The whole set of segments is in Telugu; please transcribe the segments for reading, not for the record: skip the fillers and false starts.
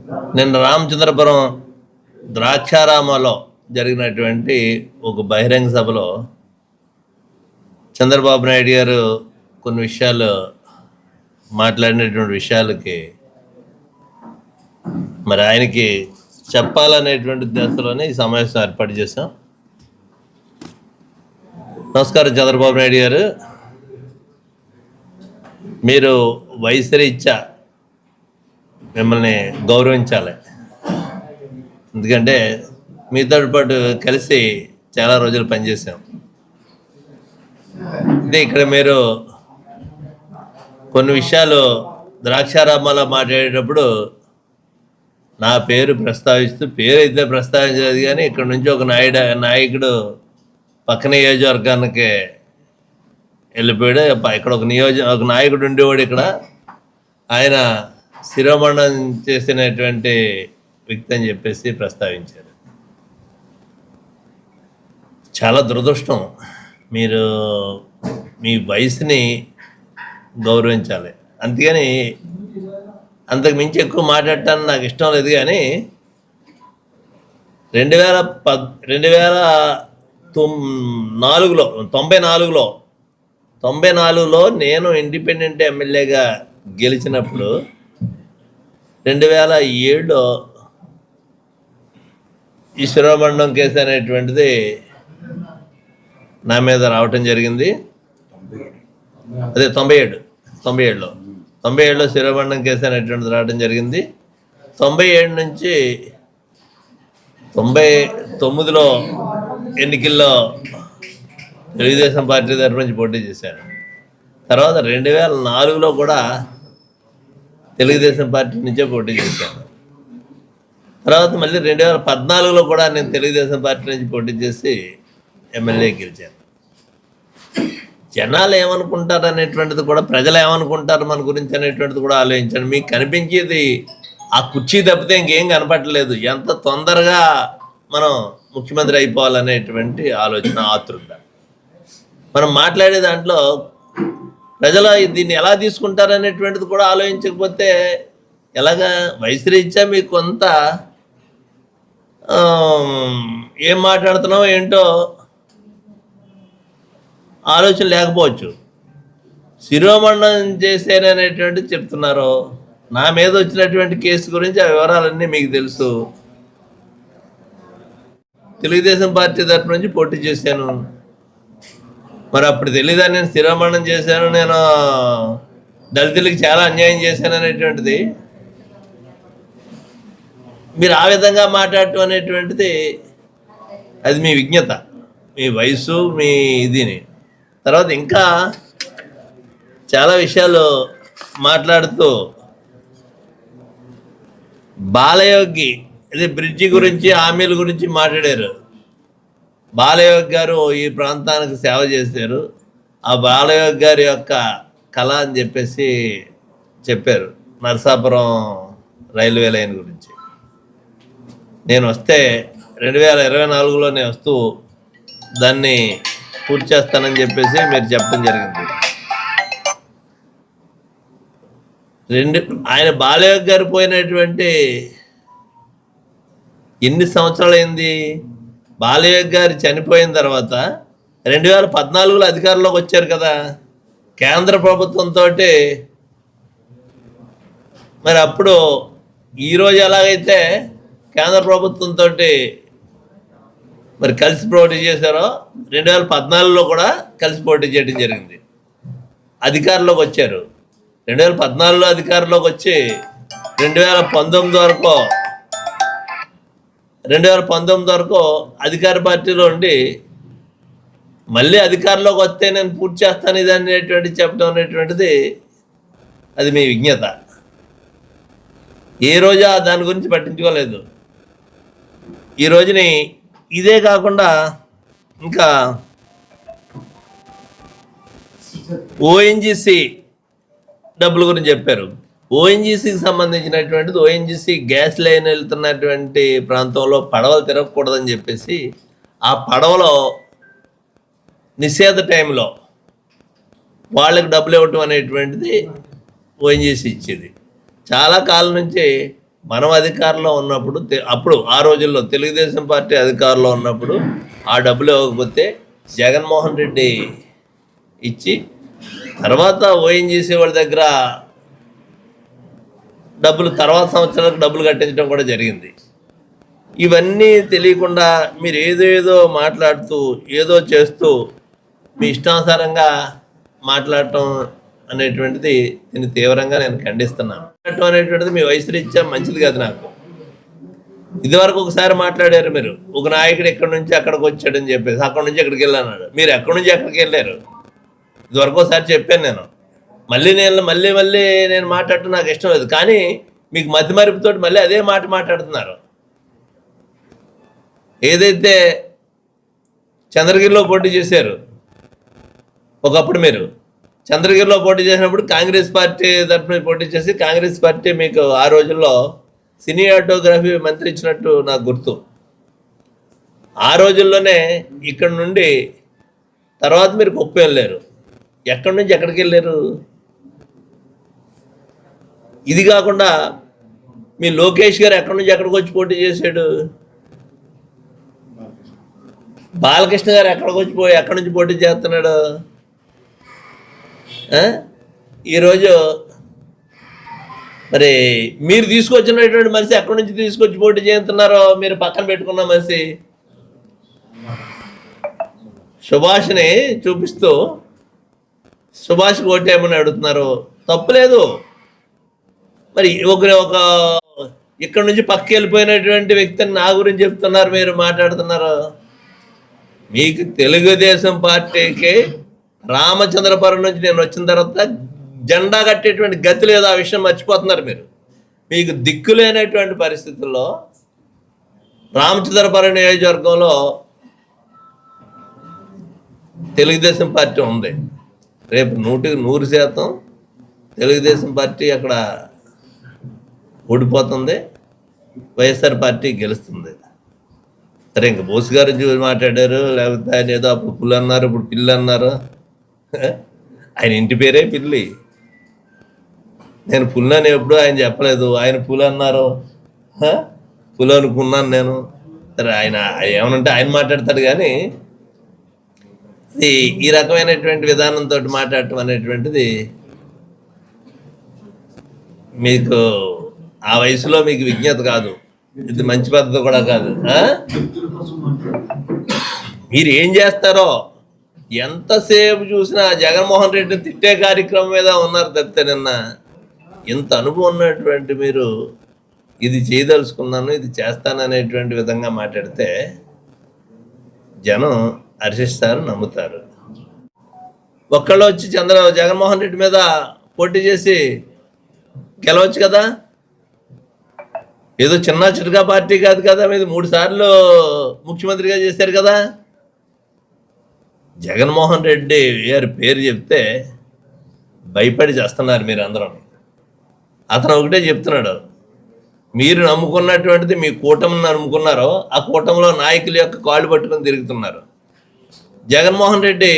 నిన్న రామచంద్రపురం ద్రాక్షారామలో జరిగినటువంటి ఒక బహిరంగ సభలో చంద్రబాబు నాయుడు గారు కొన్ని విషయాలు మాట్లాడినటువంటి విషయాలకి మరి ఆయనకి చెప్పాలనేటువంటి ఉద్దేశంలోనే ఈ సమావేశం ఏర్పాటు చేశాం. నమస్కారం చంద్రబాబు నాయుడు గారు, మీరు వయసు రీత్యా మిమ్మల్ని గౌరవించాలి. ఎందుకంటే మీతో పాటు కలిసి చాలా రోజులు పనిచేసాం. అంటే ఇక్కడ మీరు కొన్ని విషయాలు ద్రాక్షారామాలో మాట్లాడేటప్పుడు నా పేరు ప్రస్తావిస్తూ, పేరు అయితే ప్రస్తావించలేదు కానీ ఇక్కడ నుంచి ఒక నాయకుడు పక్క నియోజకవర్గానికి వెళ్ళిపోయాడు. ఇక్కడ ఒక నాయకుడు ఉండేవాడు. ఇక్కడ ఆయన శిరోమండనం చేసినటువంటి వ్యక్తి అని చెప్పేసి ప్రస్తావించారు. చాలా దురదృష్టం. మీరు మీ వయసుని గౌరవించాలి. అంతేగాని అంతకు మించి ఎక్కువ మాట్లాడటానికి నాకు ఇష్టం లేదు. కానీ 1994లో నేను ఇండిపెండెంట్ ఎమ్మెల్యేగా గెలిచినప్పుడు 2007లో ఈ శిరోమండలం కేసు అనేటువంటిది నా మీద రావటం జరిగింది. అదే 97లో శిరోమండలం కేసు అనేటువంటిది రావడం జరిగింది. 97 నుంచి 99లో ఎన్నికల్లో తెలుగుదేశం పార్టీ తరఫు నుంచి పోటీ చేశాను. తర్వాత 2004లో కూడా తెలుగుదేశం పార్టీ నుంచే పోటీ చేశాను. తర్వాత మళ్ళీ 2014లో కూడా నేను తెలుగుదేశం పార్టీ నుంచి పోటీ చేసి ఎమ్మెల్యే గెలిచాను. జనాలు ఏమనుకుంటారు అనేటువంటిది కూడా, ప్రజలు ఏమనుకుంటారు మన గురించి అనేటువంటిది కూడా ఆలోచించండి. మీకు కనిపించేది ఆ కుర్చీ తప్పితే ఇంకేం కనపడలేదు. ఎంత తొందరగా మనం ముఖ్యమంత్రి అయిపోవాలనేటువంటి ఆలోచన, ఆతృత. మనం మాట్లాడే దాంట్లో ప్రజలు దీన్ని ఎలా తీసుకుంటారనేటువంటిది కూడా ఆలోచించకపోతే ఎలాగా? వయసు రీత్యా మీకు కొంత ఏం మాట్లాడుతున్నావు ఏంటో ఆలోచన లేకపోవచ్చు. శిరోమండనం చేశారనేటువంటిది చెప్తున్నారు. నా మీద వచ్చినటువంటి కేసు గురించి ఆ వివరాలన్నీ మీకు తెలుసు. తెలుగుదేశం పార్టీ తరఫు నుంచి పోటీ చేశాను. మరి అప్పుడు తెలీదా నేను శిరోమండనం చేశాను, నేను దళితులకి చాలా అన్యాయం చేశాను అనేటువంటిది? మీరు ఆ విధంగా మాట్లాడటం అనేటువంటిది అది మీ విజ్ఞత, మీ వయసు, మీ ఇదిని. తర్వాత ఇంకా చాలా విషయాలు మాట్లాడుతూ బాలయోగి అదే బ్రిడ్జి గురించి, హామీల గురించి మాట్లాడారు. బాలయోగి గారు ఈ ప్రాంతానికి సేవ చేశారు. ఆ బాలయోగి గారి యొక్క కళ అని చెప్పేసి చెప్పారు. నరసాపురం రైల్వే లైన్ గురించి నేను వస్తే 2024లో నేను వస్తూ దాన్ని పూర్తి చేస్తానని చెప్పేసి మీరు చెప్పడం జరిగింది. ఆయన బాలయోగి గారు పోయినటువంటి ఎన్ని సంవత్సరాలు అయింది? బాలయోగి గారు చనిపోయిన తర్వాత 2014లో అధికారంలోకి వచ్చారు కదా కేంద్ర ప్రభుత్వంతో. మరి అప్పుడు ఈరోజు ఎలాగైతే కేంద్ర ప్రభుత్వంతో మరి కలిసి పోటీ చేశారో 2014లో కూడా కలిసి పోటీ చేయడం జరిగింది. అధికారంలోకి వచ్చారు. 2014లో అధికారంలోకి వచ్చి 2019 వరకు అధికార పార్టీలో ఉండి మళ్ళీ అధికారంలోకి వస్తే నేను పూర్తి చేస్తాను ఇది అనేటువంటి చెప్పడం అనేటువంటిది అది మీ విజ్ఞత. ఏ రోజు దాని గురించి పట్టించుకోలేదు. ఈ రోజుని ఇదే కాకుండా ఇంకా ఓఎన్జీసీ డబ్బుల గురించి చెప్పారు. ఓఎన్జీసీకి సంబంధించినటువంటిది, ఓఎన్జీసీ గ్యాస్ లైన్ వెళ్తున్నటువంటి ప్రాంతంలో పడవలు తిరగకూడదని చెప్పేసి ఆ పడవలో నిషేధ టైంలో వాళ్ళకి డబ్బులు ఇవ్వటం అనేటువంటిది ఓఎన్జీసీ ఇచ్చేది. చాలా కాలం నుంచి మనం అధికారంలో ఉన్నప్పుడు అప్పుడు ఆ రోజుల్లో తెలుగుదేశం పార్టీ అధికారంలో ఉన్నప్పుడు ఆ డబ్బులు ఇవ్వకపోతే జగన్మోహన్ రెడ్డి ఇచ్చి తర్వాత ఓఎన్జీసీ వాళ్ళ దగ్గర డబ్బులు తర్వాత సంవత్సరాలకు డబ్బులు కట్టించడం కూడా జరిగింది. ఇవన్నీ తెలియకుండా మీరు ఏదేదో మాట్లాడుతూ ఏదో చేస్తూ మీ ఇష్టానుసారంగా మాట్లాడటం అనేటువంటిది దీన్ని తీవ్రంగా నేను ఖండిస్తున్నాను. అనేటువంటిది మీ వయసు రీత్యా మంచిది కాదు. నాకు ఇదివరకు ఒకసారి మాట్లాడారు మీరు, ఒక నాయకుడు ఎక్కడి నుంచి అక్కడికి వచ్చాడని చెప్పేసి అక్కడి నుంచి ఎక్కడికి వెళ్ళాన్నాడు. మీరు ఎక్కడి నుంచి ఎక్కడికి వెళ్ళారు? ఇదివరకు ఒకసారి చెప్పాను నేను. మళ్ళీ నేను మాట్లాడటం నాకు ఇష్టం లేదు. కానీ మీకు మధ్య మరుపుతో మళ్ళీ అదే మాట మాట్లాడుతున్నారు. ఏదైతే చంద్రగిరిలో పోటీ చేశారు, ఒకప్పుడు మీరు చంద్రగిరిలో పోటీ చేసినప్పుడు కాంగ్రెస్ పార్టీ తరఫున పోటీ చేసి కాంగ్రెస్ పార్టీ మీకు ఆ రోజుల్లో సినిమాటోగ్రఫీ మంత్రి ఇచ్చినట్టు నాకు గుర్తు. ఆ రోజుల్లోనే ఇక్కడ నుండి తర్వాత మీరు కుప్పం వెళ్ళారు. ఎక్కడి నుంచి ఎక్కడికి వెళ్ళారు? ఇది కాకుండా మీ లోకేష్ గారు ఎక్కడి నుంచి ఎక్కడికి వచ్చి పోటీ చేశాడు? బాలకృష్ణ గారు ఎక్కడి నుంచి పోటీ చేస్తున్నాడు? ఈరోజు మరి మీరు తీసుకొచ్చినటువంటి మనిషి ఎక్కడి నుంచి తీసుకొచ్చి పోటీ చేస్తున్నారో మీరు పక్కన పెట్టుకున్న మనిషి సుభాష్ని చూపిస్తూ సుభాష్ ఓటేమని అడుగుతున్నారు. తప్పులేదు. మరి ఒక ఇక్కడ నుంచి పక్కకి వెళ్ళిపోయినటువంటి వ్యక్తిని నా గురించి చెప్తున్నారు, మీరు మాట్లాడుతున్నారు. మీకు తెలుగుదేశం పార్టీకి రామచంద్రపురం నుంచి నేను వచ్చిన తర్వాత జెండా కట్టేటువంటి గతి లేదు. ఆ విషయం మర్చిపోతున్నారు మీరు. మీకు దిక్కు లేనటువంటి పరిస్థితుల్లో రామచంద్రపురం నియోజకవర్గంలో తెలుగుదేశం పార్టీ ఉంది. రేపు 100% తెలుగుదేశం పార్టీ అక్కడ ఓడిపోతుంది, వైఎస్ఆర్ పార్టీ గెలుస్తుంది. సరే, ఇంక బోస్ గారు మాట్లాడారు, లేకపోతే ఆయన ఏదో అప్పుడు పుల్లు అన్నారు, ఇప్పుడు పిల్లి అన్నారు. ఆయన ఇంటి పేరే పిల్లి. నేను పుల్లు అని ఎప్పుడు ఆయన చెప్పలేదు. ఆయన పులు అన్నారు, పులు అనుకున్నాను నేను. సరే, ఆయన ఏమనంటే ఆయన మాట్లాడతాడు. కానీ ఈ రకమైనటువంటి విధానంతో మాట్లాడటం అనేటువంటిది మీకు ఆ వయసులో మీకు విజ్ఞత కాదు. ఇది మంచి పద్ధతి కూడా కాదు. మీరు ఏం చేస్తారో ఎంతసేపు చూసినా జగన్మోహన్ రెడ్డిని తిట్టే కార్యక్రమం మీద ఉన్నారు తప్పితే నిన్న ఇంత అనుభవం ఉన్నటువంటి మీరు ఇది చేయదలుచుకున్నాను, ఇది చేస్తాను అనేటువంటి విధంగా మాట్లాడితే జనం హర్షిస్తారు, నమ్ముతారు. ఒక్కళ్ళు వచ్చి జగన్మోహన్ రెడ్డి మీద పోటీ చేసి గెలవచ్చు కదా. ఏదో చిన్న చిట్కా పార్టీ కాదు కదా, మీరు 3 సార్లు ముఖ్యమంత్రిగా చేశారు కదా. జగన్మోహన్ రెడ్డి గారి పేరు చెప్తే భయపడి చేస్తున్నారు మీరు అందరం. అతను ఒకటే చెప్తున్నాడు, మీరు నమ్ముకున్నటువంటిది మీ కూటమిని నమ్ముకున్నారో ఆ కూటమిలో నాయకుల యొక్క కాళ్ళు పట్టుకొని తిరుగుతున్నారు. జగన్మోహన్ రెడ్డి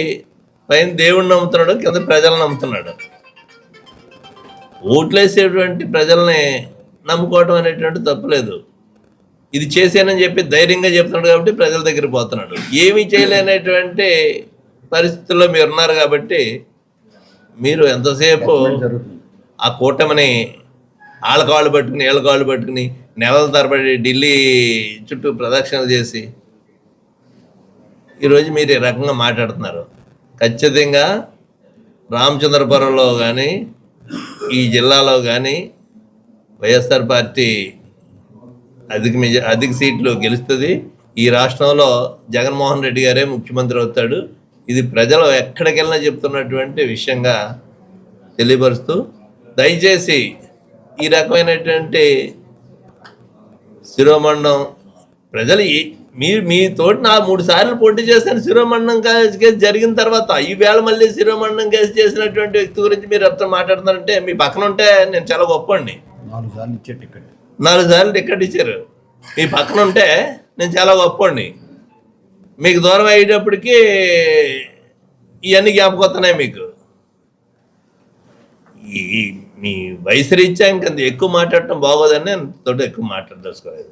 పైన దేవుడిని నమ్ముతున్నాడు, కింద ప్రజలను నమ్ముతున్నాడు. ఓట్లేసేటువంటి ప్రజల్ని నమ్ముకోవటం అనేటువంటి తప్పులేదు. ఇది చేశానని చెప్పి ధైర్యంగా చెప్తున్నాడు కాబట్టి ప్రజల దగ్గర పోతున్నాడు. ఏమీ చేయలేనటువంటి పరిస్థితుల్లో మీరు ఉన్నారు కాబట్టి మీరు ఎంతసేపు ఆ కూటమిని వాళ్ళ కాళ్ళు పట్టుకుని వీళ్ళ కాళ్ళు పట్టుకుని నెలల తరబడి ఢిల్లీ చుట్టూ ప్రదక్షిణలు చేసి ఈరోజు మీరు ఈ రకంగా మాట్లాడుతున్నారు. ఖచ్చితంగా రామచంద్రపురంలో కానీ ఈ జిల్లాలో కానీ వైఎస్ఆర్ పార్టీ అధిక సీట్లు గెలుస్తుంది. ఈ రాష్ట్రంలో జగన్మోహన్ రెడ్డి గారే ముఖ్యమంత్రి అవుతాడు. ఇది ప్రజలు ఎక్కడికి వెళ్ళినా చెప్తున్నటువంటి విషయంగా తెలియపరుస్తూ, దయచేసి ఈ రకమైనటువంటి శిరోమండం ప్రజలు మీతోటి నా 3 సార్లు పోటీ చేస్తాను శిరోమండం కేసు జరిగిన తర్వాత ఈవేళ మళ్ళీ శిరోమండం కేసు చేసినటువంటి వ్యక్తి గురించి మీరు అర్థం మాట్లాడుతున్నారంటే మీ పక్కన ఉంటే నేను చాలా గొప్పండి. 4 సార్లు టికెట్ ఇచ్చారు. మీ పక్కన ఉంటే నేను చాలా గొప్పండి. మీకు దూరం అయ్యేటప్పటికీ ఇవన్నీ జ్ఞాపకొస్తున్నాయి. మీకు మీ వయసు రీత్యా ఇంకా ఎక్కువ మాట్లాడటం బాగోదని నేను తోటి ఎక్కువ మాట్లాడదలుచుకోలేదు.